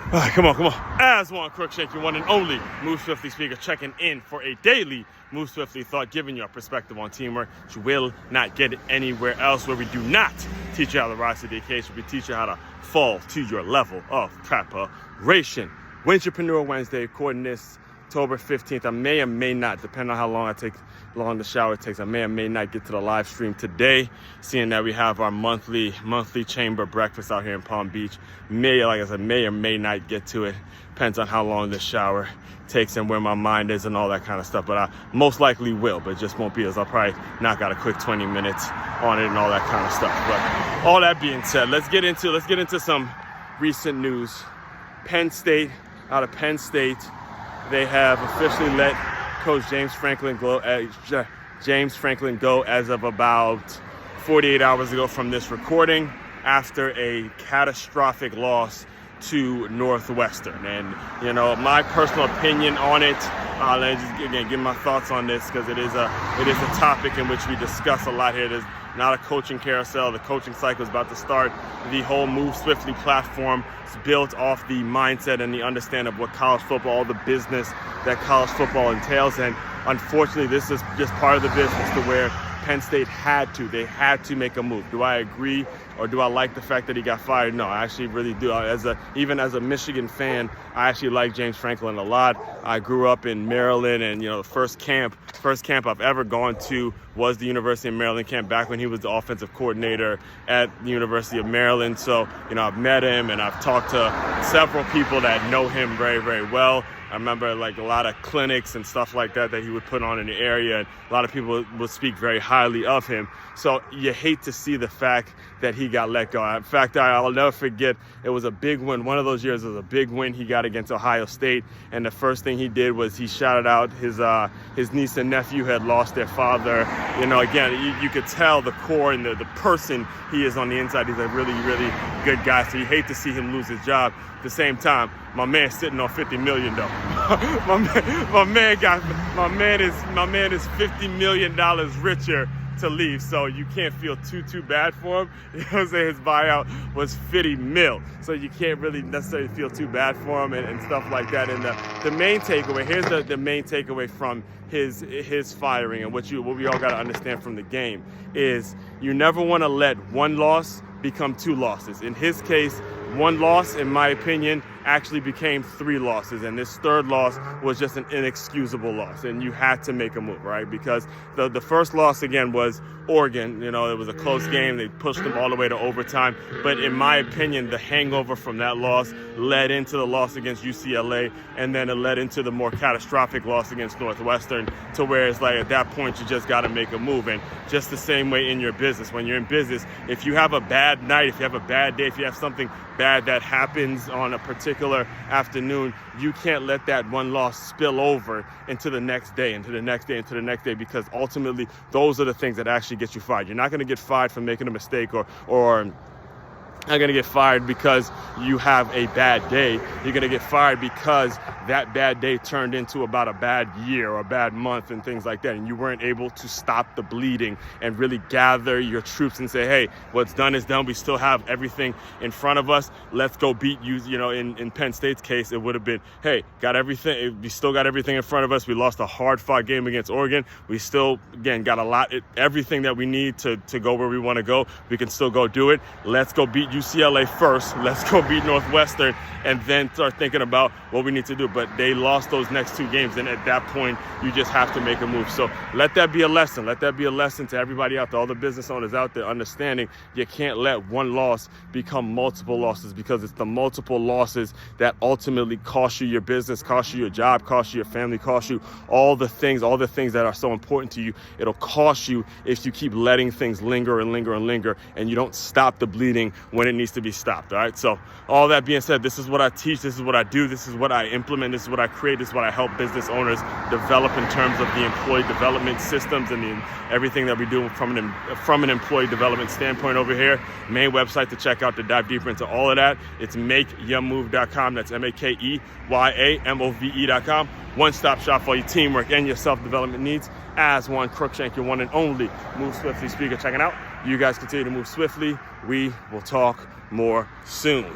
All right, come on. As one Crookshank, your one and only Move Swiftly speaker, checking in for a daily Move Swiftly thought, giving you a perspective on teamwork. You will not get it anywhere else, where we do not teach you how to rise to the occasion. We teach you how to fall to your level of preparation. Wintrepreneur Wednesday, recording this October 15th. I may or may not, depending on how long the shower takes, I may or may not get to the live stream today, seeing that we have our monthly chamber breakfast out here in Palm Beach. May or may not get to it. Depends on how long the shower takes and where my mind is and all that kind of stuff. But I most likely will, but it just won't be, as I'll probably knock out a quick 20 minutes on it and all that kind of stuff. But all that being said, let's get into some recent news. Out of Penn State, they have officially let Coach James Franklin go as of about 48 hours ago from this recording, after a catastrophic loss to Northwestern. And, my personal opinion on it, let me just, again, give my thoughts on this, because it is a topic in which we discuss a lot here. There's not a coaching carousel. The coaching cycle is about to start. The whole Move Swiftly platform is built off the mindset and the understanding of what college football, all the business that college football entails. And unfortunately, this is just part of the business, to where Penn State had to make a move. Do I agree, or do I like the fact that he got fired? No, I actually really do. Even as a Michigan fan, I actually like James Franklin a lot. I grew up in Maryland, and the first camp I've ever gone to was the University of Maryland camp, back when he was the offensive coordinator at the University of Maryland. So, I've met him, and I've talked to several people that know him very, very well. I remember a lot of clinics and stuff like that he would put on in the area, and a lot of people would speak very highly of him. So you hate to see the fact that he got let go. In fact, I'll never forget, it was a big win. One of those years was a big win he got against Ohio State, and the first thing he did was he shouted out his niece and nephew had lost their father. Again, you could tell the core and the person he is on the inside. He's a really, really good guy, so you hate to see him lose his job. At the same time, my man's sitting on $50 million though. my man is $50 million richer to leave, so you can't feel too bad for him. His buyout was $50 million, so you can't really necessarily feel too bad for him and stuff like that. And the main takeaway, here's the main takeaway from his firing, and what we all got to understand from the game, is you never want to let one loss become two losses. In his case, one loss, in my opinion, actually became three losses, and this third loss was just an inexcusable loss, and you had to make a move, right? Because the first loss, again, was Oregon. It was a close game. They pushed them all the way to overtime, but in my opinion, the hangover from that loss led into the loss against UCLA, and then it led into the more catastrophic loss against Northwestern, to where it's like, at that point, you just got to make a move. And just the same way in your business, when you're in business, if you have a bad night, if you have a bad day, if you have something bad that happens on a particular afternoon, you can't let that one loss spill over into the next day, because ultimately those are the things that actually get you fired. You're not going to get fired for making a mistake, or not going to get fired because you have a bad day. You're going to get fired because that bad day turned into about a bad year or a bad month and things like that, and you weren't able to stop the bleeding and really gather your troops and say, hey, what's done is done. We still have everything in front of us. Let's go beat you. In Penn State's case, it would have been, hey, got everything. We still got everything in front of us. We lost a hard-fought game against Oregon. We still, again, got everything that we need to go where we want to go. We can still go do it. Let's go beat UCLA first. Let's go beat Northwestern, and then start thinking about what we need to do. But they lost those next two games, and at that point, you just have to make a move. So let that be a lesson. Let that be a lesson to everybody out there, all the business owners out there, understanding you can't let one loss become multiple losses, because it's the multiple losses that ultimately cost you your business, cost you your job, cost you your family, cost you all the things that are so important to you. It'll cost you if you keep letting things linger, and you don't stop the bleeding when it needs to be stopped. All right. So all that being said, this is what I teach. This is what I do. This is what I implement. This is what I create. This is what I help business owners develop in terms of the employee development systems and everything that we do from an employee development standpoint over here. Main website to check out to dive deeper into all of that. It's makeyourmove.com. That's makeyaMove.com. One-stop shop for your teamwork and your self-development needs. As one Crookshank, your one and only Move Swiftly speaker, checking out. You guys continue to move swiftly. We will talk more soon.